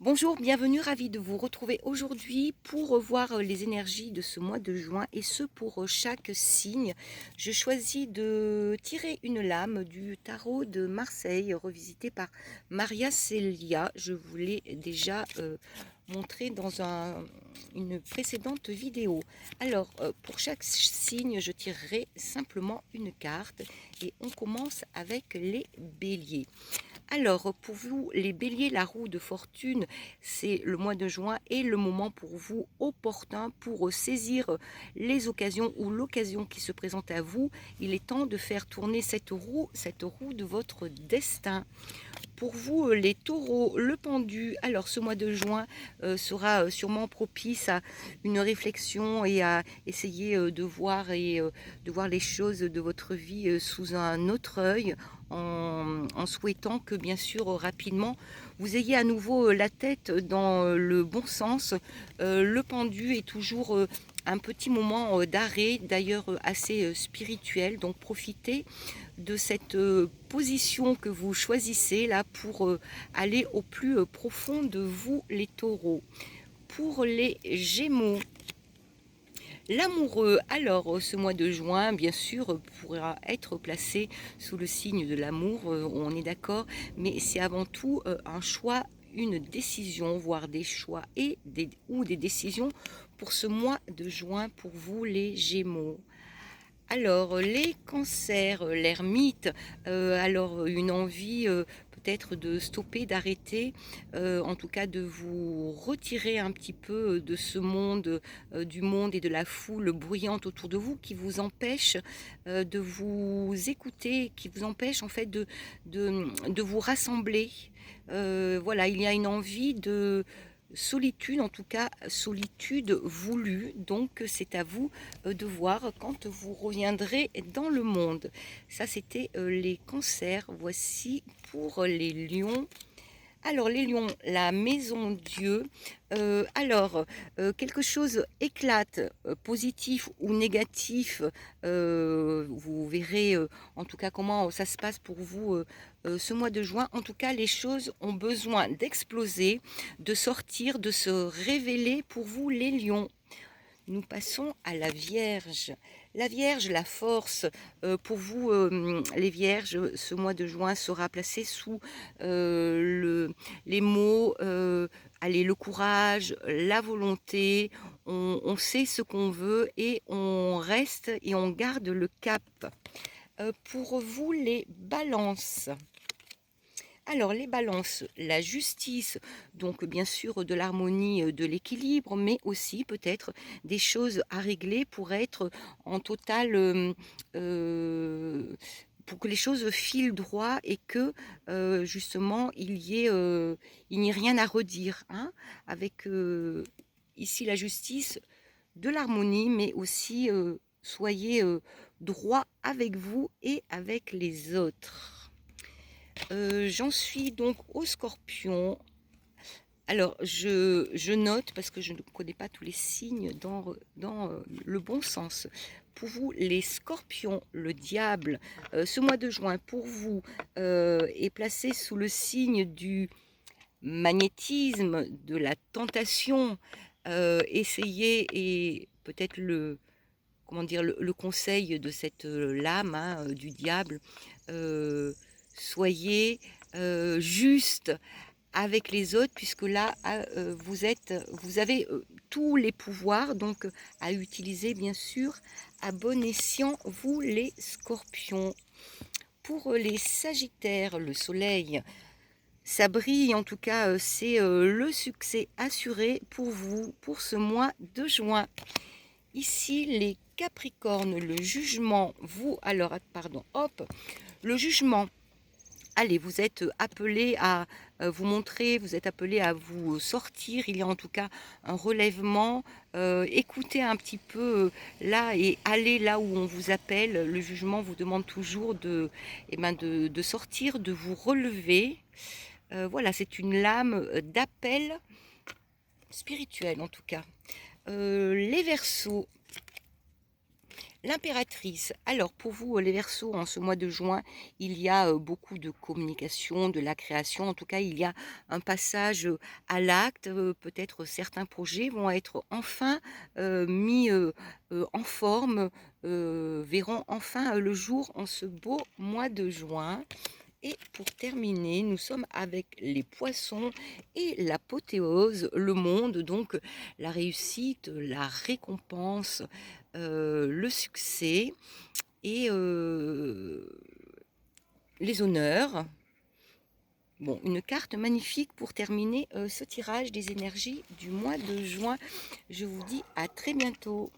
Bonjour, bienvenue, ravi de vous retrouver aujourd'hui pour voir les énergies de ce mois de juin et ce pour chaque signe. Je choisis de tirer une lame du tarot de Marseille revisité par Maria Celia. Je vous l'ai déjà montré dans une précédente vidéo. Alors, pour chaque signe, je tirerai simplement une carte et on commence avec les béliers. Alors, pour vous, les béliers, la roue de fortune, c'est le mois de juin et le moment pour vous opportun pour saisir les occasions ou l'occasion qui se présente à vous. Il est temps de faire tourner cette roue de votre destin. Pour vous, les taureaux, le pendu, alors ce mois de juin sera sûrement propice à une réflexion et à essayer de voir les choses de votre vie sous un autre œil, en souhaitant que bien sûr rapidement vous ayez à nouveau la tête dans le bon sens. Le pendu est toujours un petit moment d'arrêt, d'ailleurs assez spirituel, donc profitez de cette position que vous choisissez là pour aller au plus profond de vous, les taureaux. Pour les gémeaux, l'amoureux, alors ce mois de juin, bien sûr, pourra être placé sous le signe de l'amour, on est d'accord, mais c'est avant tout un choix, une décision, voire des choix ou des décisions pour ce mois de juin pour vous, les gémeaux. Alors, les cancers, l'ermite, alors une envie peut-être de stopper, d'arrêter, en tout cas de vous retirer un petit peu de ce monde, du monde et de la foule bruyante autour de vous qui vous empêche de vous écouter, qui vous empêche en fait de vous rassembler. Voilà, il y a une envie de solitude, en tout cas solitude voulue, donc c'est à vous de voir quand vous reviendrez dans le monde. Ça c'était les cancers, voici pour les lions. Alors les lions, la maison Dieu, quelque chose éclate, positif ou négatif, vous verrez en tout cas comment ça se passe pour vous ce mois de juin. En tout cas, les choses ont besoin d'exploser, de sortir, de se révéler pour vous, les lions. Nous passons à la Vierge. La Vierge, la force, pour vous, les Vierges, ce mois de juin sera placé sous les mots, allez, le courage, la volonté, on sait ce qu'on veut et on reste et on garde le cap. Pour vous, les balances. Alors, les balances, la justice, donc bien sûr de l'harmonie, de l'équilibre, mais aussi peut-être des choses à régler pour être en total, pour que les choses filent droit et que justement il n'y ait rien à redire, hein, avec ici la justice, de l'harmonie, mais aussi soyez droit avec vous et avec les autres. J'en suis donc au Scorpion. Alors, je note parce que je ne connais pas tous les signes dans le bon sens. Pour vous, les Scorpions, le diable, ce mois de juin, pour vous, est placé sous le signe du magnétisme, de la tentation. Essayez et peut-être comment dire, le conseil de cette lame, hein, du diable, euh, soyez juste avec les autres, puisque là, vous avez tous les pouvoirs, donc à utiliser bien sûr à bon escient, vous les scorpions. Pour les sagittaires, le soleil, ça brille, en tout cas, c'est le succès assuré pour vous pour ce mois de juin. Ici, les Capricornes, le jugement, vous, alors, pardon, hop, le jugement. Allez, vous êtes appelé à vous montrer, vous êtes appelé à vous sortir. Il y a en tout cas un relèvement. Écoutez un petit peu là et allez là où on vous appelle. Le jugement vous demande toujours de sortir, de vous relever. Voilà, c'est une lame d'appel spirituel en tout cas. Les Verseaux. L'impératrice. Alors pour vous, les Verseaux, en ce mois de juin, il y a beaucoup de communication, de la création. En tout cas, il y a un passage à l'acte. Peut-être certains projets vont être enfin mis en forme, verront enfin le jour en ce beau mois de juin. Et pour terminer, nous sommes avec les poissons et l'apothéose, le monde, donc la réussite, la récompense, le succès et les honneurs. Bon, une carte magnifique pour terminer ce tirage des énergies du mois de juin. Je vous dis à très bientôt.